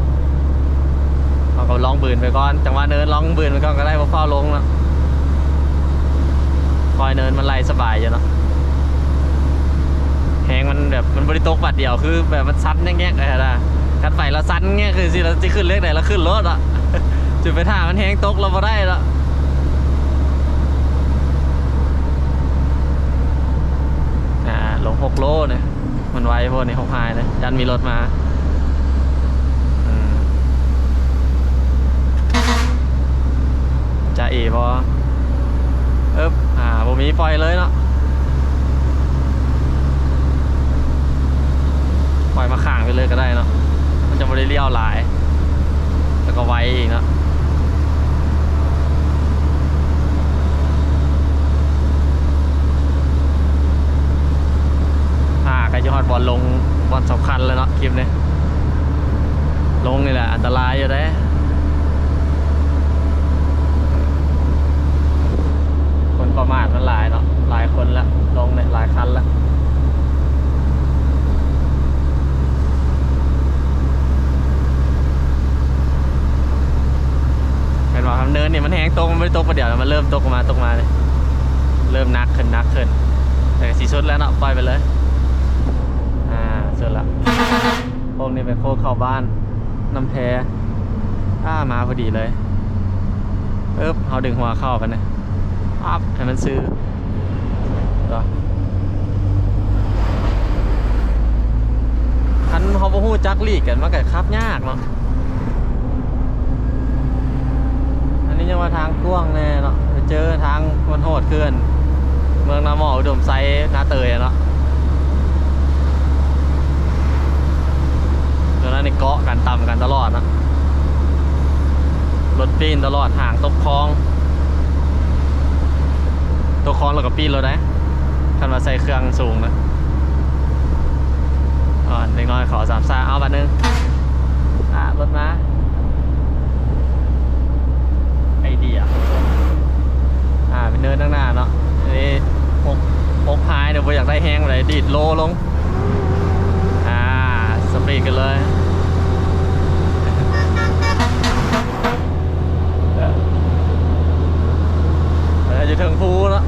เขาก็ลองบืนไปก่อนจังหวะเนินลองบืนไปก่อนก็ได้เพราะเฝ้าลงเนาะคอยเนินมันไล่สบายอยู่เนาะแหงมันแบบมันบริโตกบัดเดียวคือแบบมันซัดแง่ๆเลยนะกันไปแล้วซัดแง่คือสิเราจะขึ้นเลขไหนเราขึ้นรถอ่ะจุดไปท่ามันแหงตกเราพอได้แล้วลง6 โลเนี่ยมันไวพวกนี้6 ไฮเลยดันมีรถมาจะเอ๋พอผมมีปล่อยเลยเนาะปล่อยมาข้างไปเลยก็ได้เนาะมันจะไม่ได้เลี้ยวหลายแล้วก็ไวอีกเนาะใครจะฮอดบอลลงบอลสำคัญเลยเนาะคลิปนี้ลงนี่แหละอันตรายอยู่ได้ประมาทมันหลายเนาะหลายคนละลงเนี่ยหลายคันละเห็นว่าเนินเนี่ยมันแห้งตกมันไม่ได้ตกประเดี๋ยวมันเริ่มตกมาเลยเริ่มนักขึ้นแต่สีชุดแล้วเนาะปล่อยไปเลยสุดละพวกนี้เป็นโค้งเข้าบ้านน้ำแพมาพอดีเลยเอาดึงหัวเข้ากันเนี่ยให้มันซื้อ เขาบ่ฮู้จักลีกกันมันก็ขับยากเนาะอันนี้ยังว่าทางกว้างแน่เนาะไปเจอทางมันโหดเกินเมืองนาหมออุดมไซนาเตยเนาะตอนนั้นนี่เกาะกันต่ำกันตลอดนะรถปีนตลอดห่างตกคลองตกคลองแล้วก็ปีนรถได้คันว่าใส่เครื่องสูงนะเด็กน้อยขอ3 เอาบัตรหนึ่งรถมาไอเดียเป็นเนินข้างหน้าเนาะนี่พกพายเดี๋ยวผมอยากได้แห้งเลยดีดโลลงสปีดกันเลยจะถึงภูแล้ว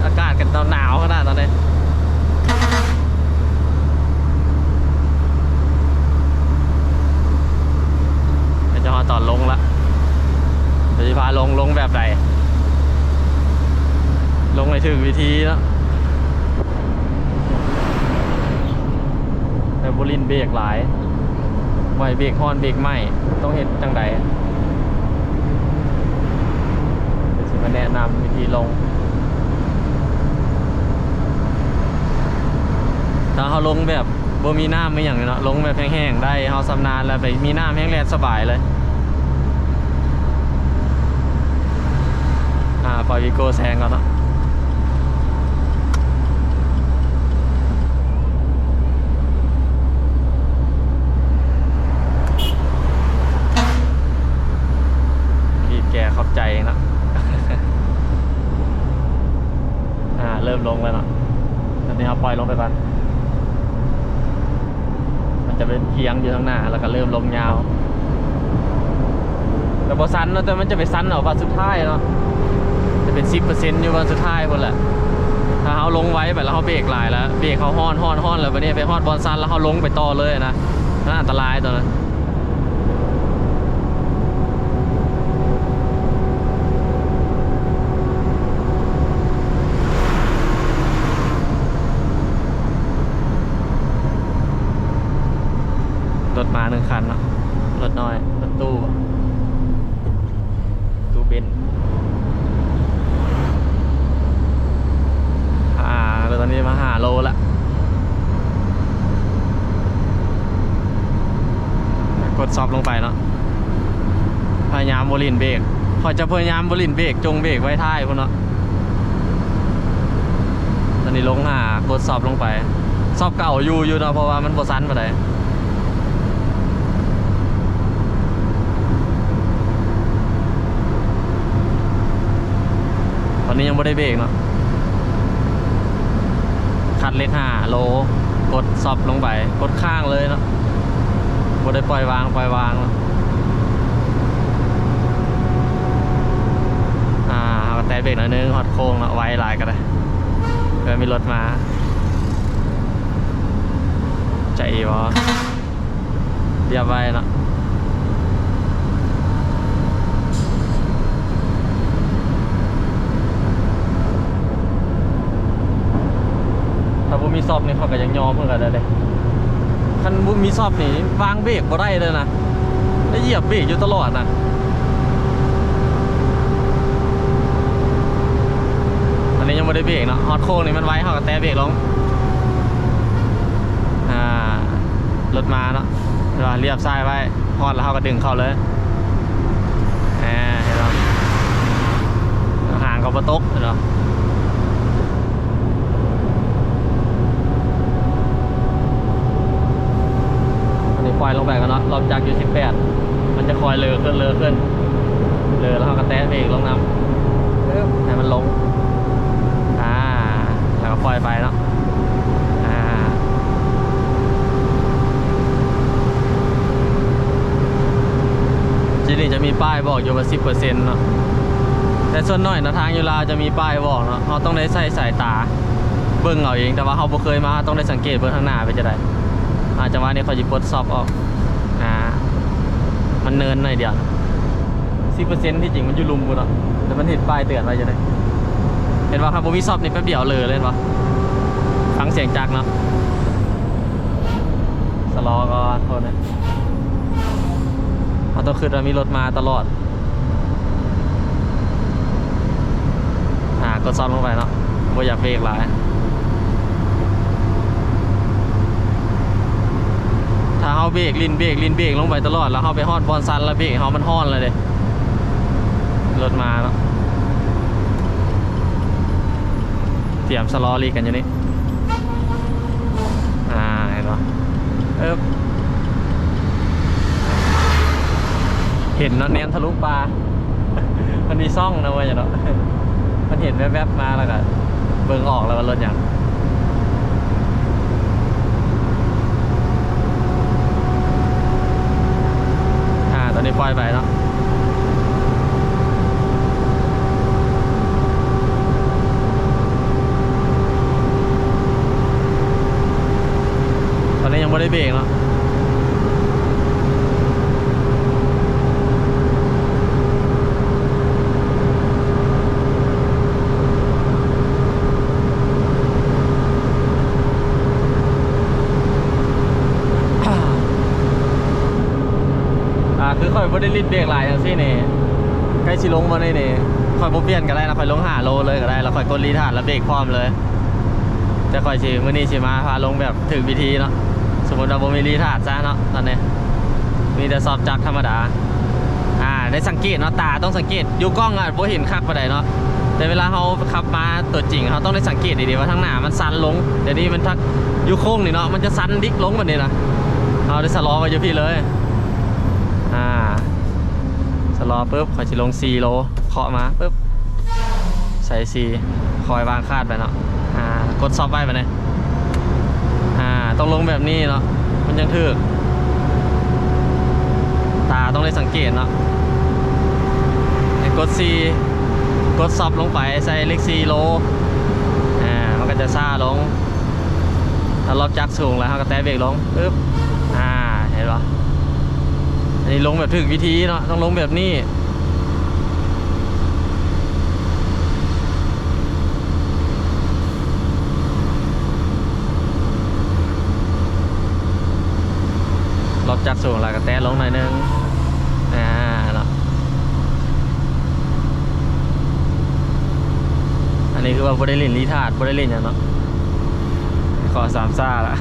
อากาศกันหนาวขนาดตอนนี้จะพอตอนลงละจะพาลงแบบไหนลงในถึงวิธีแล้วแต่บุรินเบรกหลายไวเบรกฮอนเบรกไหมต้องเห็นจังใดจะมาแนะนำวิธีลงถ้าเขาลงแบบบ่มีน้ำไม่อย่างเนาะลงแบบแห้งๆได้เขาสำนานแล้วไปมีน้ำแห้งแลนสบายเลยปล่อยวีโก้แซงก่อนเนาะรีบแกขอบใจเนาะ เริ่มลงแล้วเนาะตอนนี้เราปล่อยลงไปบ้างมันจะเป็นเคียงอยู่ข้างหน้าแล้วก็เริ่มลงยาวแต่พอสั้นเนาะแต่มันจะไปสั้นเอาวันสุดท้ายเนาะจะเป็น10%อยู่วันสุดท้ายคนแหละถ้าเขาลงไว้แบบแล้วเขาเบรกหลายแล้วเบรกเขาฮ้อนแล้ววันนี้ไปฮ้อนบอลสั้นแล้วเขาลงไปต่อเลยนะน่าอันตรายตอนนั้นรถมา1 คันเนาะรถน้อยรถตู้เบนแล้วตอนนี้มา5 โลละกดซอฟลงไปเนาะพยายามบรินเบรกพอจะพยายามบรินเบรกจงเบรกไว้ท้ายพวกเนาะตอนนี้ลงกดซอฟลงไปซอฟเก่าอยู่เนาะเพราะว่ามันบ่สั้นปานใดตอนนี้ยังไม่ได้เบรกเนาะคัดเล็ก5 โลกดซอบลงไปกดข้างเลยเนาะไม่ได้ปล่อยวางเนาะแต่เบรกหน่อยนึงฮอดโค้งเนาะไว้หลายก็ได้เพื่อมีรถมาใจวะเรียบไว้เนาะถ้าบุมีซอบนี่เขาก็ยังยอมเพื่อนกันเลยคันบุมีซอบนี่วางเบรกบ่ได้เลยนะได้เหยียบเบรกอยู่ตลอดนะอันนี้ยังไม่ได้เบรกเนาะฮอตโค้งนี่มันไว้เขาก็แตะเบรกลงรถมาเนาะเรียบซ้ายไว้ฮอตแล้วเขาก็ดึงเข้าเลยเห็นไหมห่างกับประตูเนาะปล่อยลงไปกันเนาะรอบจากอยู่18มันจะคอยเลอขึ้นเลอแล้วเขาก็แตะเบรกลงน้ำให้มันลงแล้วก็ปล่อยไปเนาะทีนี้จะมีป้ายบอกอยู่ว่า10%เนาะแต่ส่วนน้อยนะทางยูราจะมีป้ายบอกเนาะเขาต้องได้ใส่สายตาเบิ่งเอาเองแต่ว่าเขาบ่เคยมาต้องได้สังเกตเบิ่งข้างหน้าไปจะได้จังหวะนี้เขาจะปลดซอฟออกมันเนินหน่อยเดียว 10% ที่จริงมันอยู่ลุมกูเนาะแต่มันเห็นป้ายเตือนไว้จะได้เห็นว่าครับผมมีซอฟนี่แป๊บเดียวเลยเห็นปะฟังเสียงจักรเนาะ สลอก่อนโทษนะเอาต้องขึ้นว่ามีรถมาตลอดกดซ้อนลงไปเนาะว่าอย่าเบรกหลายถ้าเขาเบรกลินเบรกลงไปตลอดแล้วเขาไปฮอดบอลซันแล้วเบรกเขามันฮอนเลยเด้รถมาเนาะเตรียมสลอรีกันอยู่นี่เห็นปะเห็นเนาะเนียนทะลุปลามันมีซ่องนะเว้ยเนาะมันเห็นแวบๆมาแล้วก็เบิ่งออกแล้วว่ารถอย่างตอนนี้ปล่อยไปเนาะตอนนี้ยังไม่ได้เบรกเนาะคือค่อยบ่ได้รีดเบรกหลายอย่างซี่นี่ใกล้สิลงมานี่ค่อยบ่เปลี่ยนก็ได้นะค่อยลง5 โลเลยก็ได้แล้วค่อยกดรีทาร์ดแล้วเบรกพร้อมเลยแต่ค่อยสิมื้อนี้สิมาพาลงแบบถึงวิธีเนาะสมมุติว่าบ่มีรีทาร์ดซะเนาะตอนนี้มีแต่สอบจักรธรรมดาได้สังเกตเนาะตาต้องสังเกตอยู่กล้องบ่เห็นคักปานใดเนาะแต่เวลาเฮาขับมาตัวจริงเฮาต้องได้สังเกตดีๆว่าทางหน้ามันสั่นลงเดี๋ยวนี้มันทักอยู่โค้งนี่เนาะมันจะสั่นดิกลงแบบนี้นะเอาได้สลอมาอยู่พี่เลยสลอปุ๊บขอยจะลง4 โลเคาะมาปุ๊บใส่4คอยวางคาดไปเนาะกดซอฟไว้ไปเลยต้องลงแบบนี้เนาะมันยังถึกตาต้องได้สังเกตเนาะกดกดซอฟลงไปใส่เลข4 โลมันก็จะซ่าลงถ้ารอบจักรสูงแล้วเขาก็แตะเบรกลงปุ๊บเห็นปะอันนี้ลงแบบถึงวิธีเนาะต้องลงแบบนี้รอบจักรสูงแล้วก็แตะลงหน่อยนึงเนาะอันนี้คือว่าบ่ได้เล่นรีทาร์ดบ่ได้เล่นอย่างเนาะขอ3 ซ่าละ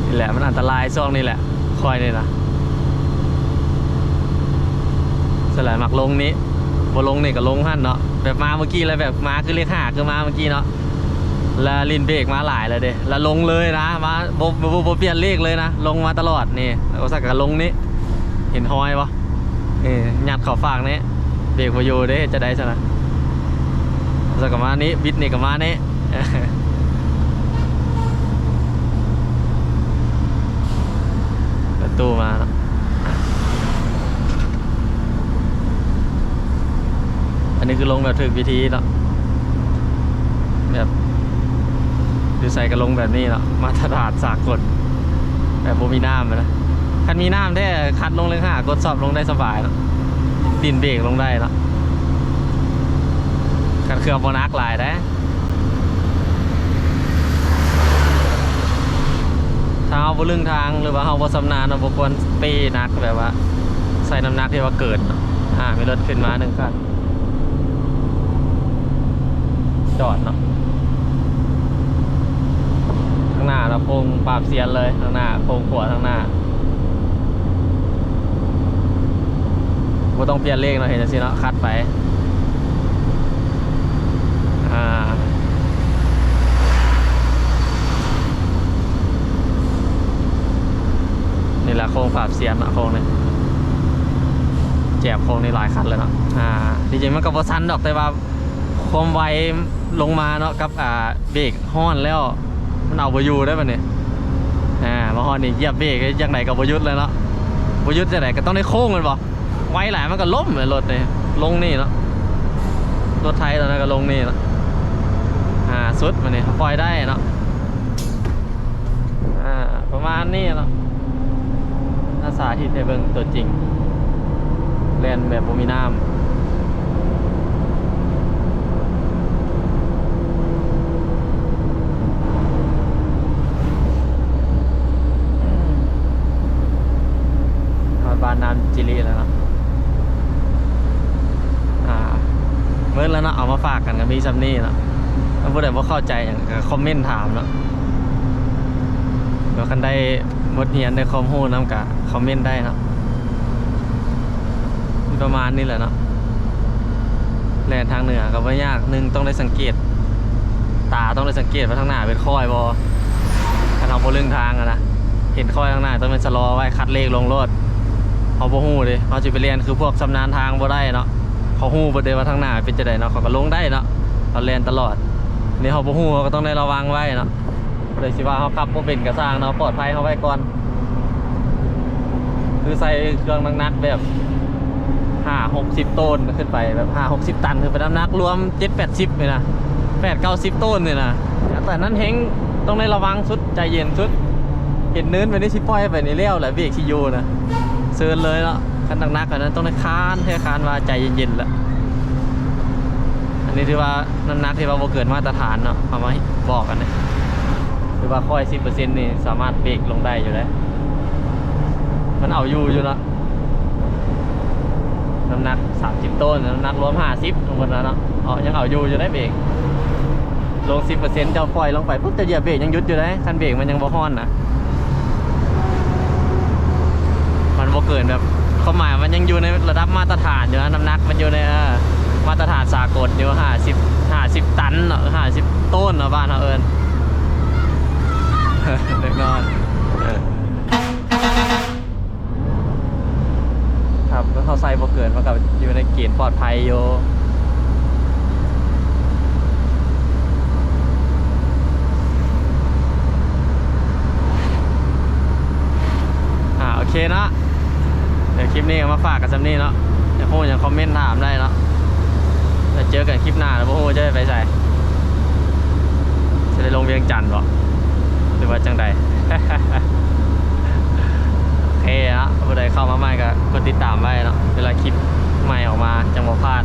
นี่แหละมันอันตรายช่วงนี้แหละคอยนี่นะสลายหมักลงนี้บลงนี่กับลงหั่นเนาะแบบมาเมื่อกี้แล้วแบบมาคือเลข5คือมาเมื่อกี้เนาะแล้วลินเบรกมาหลายเลยเด้แล้วลงเลยนะมาโบเปลี่ยนเลขเลยนะลงมาตลอดนี่แล้วก็สักกับลงนี้เห็นหอยปะหยัดขอบฝากนี้เบรกมาอยู่เด้จะได้ใช่ไหมสักกับมานี้บิดนี่กับมานี้ตู้มาเนาะอันนี้คือลงแบบถึกวิธีเนาะแบบดูใส่กระลงแบบนี้เนาะมาตรฐานสากลแบบโบมีน้ำนะคันมีน้ำได้คัดลงเลยกดสอบลงได้สบายเนาะดินเบรกลงได้เนาะคันเครื่องโบนักหลายได้ถ้าเอาบนเรื่องทางหรือว่าเอาบนสำนานเราบควรเป้นักแบบว่าใส่น้ำหนักที่ว่าเกิดมีรถขึ้นมา1 คันจอดเนาะข้างหน้าเราโค้งปราบเซียนเลยข้างหน้าโค้งขวาข้างหน้าไม่ต้องเปลี่ยนเลขเนาะเห็นสิเนาะคัดไปนี่แหละโค้งปราบเซียนอะโค้งเนี่ยแจบโค้งในหลายคันเลยเนาะจริงๆมันก็บ่ซันดอกแต่ว่าความไวลงมาเนาะกับเบรกฮ้อนแล้วมันเอาบอยู่ได้ป่ะเนี่ยมาฮ้อนนี่เหยียบเบรกยังไหนกับบยุทธ์เลยเนาะบยุทธ์จะไหนก็ต้องได้โค้งมันบ่ไวหลายมันก็ล้มเลยรถเนี่ยลงนี่เนาะรถไทยตอนนั้นก็ลงนี่เนาะสุดมันเนี่ยปล่อยได้เนาะประมาณนี้เนาะน่าสาธิตในเบื้องตัวจริงเล่นแบบโบมีน้ำ น้ำจิลีแล้วเนาะเมื่อแล้วเนาะเอามาฝากกันกับพี่ซัมนี่เนาะถ้าผู้ใดบ่เข้าใจอย่างก็คอมเมนต์ถามเนาะเดี๋ยวคันได้บทเรียนได้ความรู้นำกะคอมเมนต์ได้เนาะประมาณนี้แหละเนาะแล่นทางเหนือก็บ่ยากนึงต้องได้สังเกตตาต้องได้สังเกตว่าทางหน้าเป็นค่อยบ่ถ้าเราบ่ลึงทางอะนะเห็นค่อยทางหน้าต้องเป็นชะลอไว้คัดเลขลงรถเขาบ่ฮู้เด้เขาสิไปเรียนคือพวกชำนาญทางบ่ได้เนาะเขาฮู้บ่ได้ว่าทางหน้าเป็นจังได๋เนาะเขาก็ลงได้เนาะเขาเรียนตลอดนี่เขาบ่ฮู้เขาก็ต้องได้ระวังไว้เนาะเลยสิว่าเขาขับบ่เป็นก็สร้างเนาะปลอดภัยเขาไว้ก่อนคือใส่เครื่องหนักๆแบบ5-60 ต้นขึ้นไปแบบ5-60 ตันคือเป็นน้ำหนักรวม7-80เลยนะ8-90 ต้นเลยนะแต่นั้นเฮงต้องได้ระวังสุดใจเย็นสุดเห็นเนินไปนี่สิปล่อยไปนี่เลี้ยวแหละเบรกชิโยนะเซิร์นเลยเนาะคันหนักๆกันนั้นต้องได้ค้านเท่ค้านว่าใจเย็นๆแหละอันนี้ถือว่าน้ำหนักที่ว่าบ่เกินมาตรฐานเนาะเอามาบอกกันเนี่ยถือว่าค่อย 10% นี่สามารถเบรกลงได้อยู่แล้วมันเอาอยู่เนาะน้ำหนัก30 ต้นน้ำหนักรวม50ทั้งหมดแล้วเนาะยังเอาอยู่ได้เบรกลง 10% เจ้าปล่อยลงไปปุ๊บจะเหยียบเบรกยังหยุดอยู่ได้คันเบรกมันยังบ่ฮ้อนนะมันบ่เกินแบบความหมายมันยังอยู่ในระดับมาตรฐานอยู่นะน้ำหนักมันอยู่ในมาตรฐานสากลอยู่50 ตันเนาะ50 ต้นเนาะบ้านเราเอิ้น เล็กน้อยครับก็เขาใส่บ่เกินมันก็อยู่ในเกณฑ์ปลอดภัยอยู่โอเคเนาะเดี๋ยวคลิปนี้ก็มาฝากกันซัมนี่เนาะเดี๋ยวพวกยังคอมเมนต์ถามได้เนาะจะเจอกันคลิปหน้าแล้วพวกจะได้ไปใส่จะได้ลงเวียงจันทร์บ่หรือว่าจังใด โอเคนะผู้ใดเข้ามาใหม่ก็กดติดตามไว้เนาะเวลาคลิปใหม่ออกมาจังบ่พลาด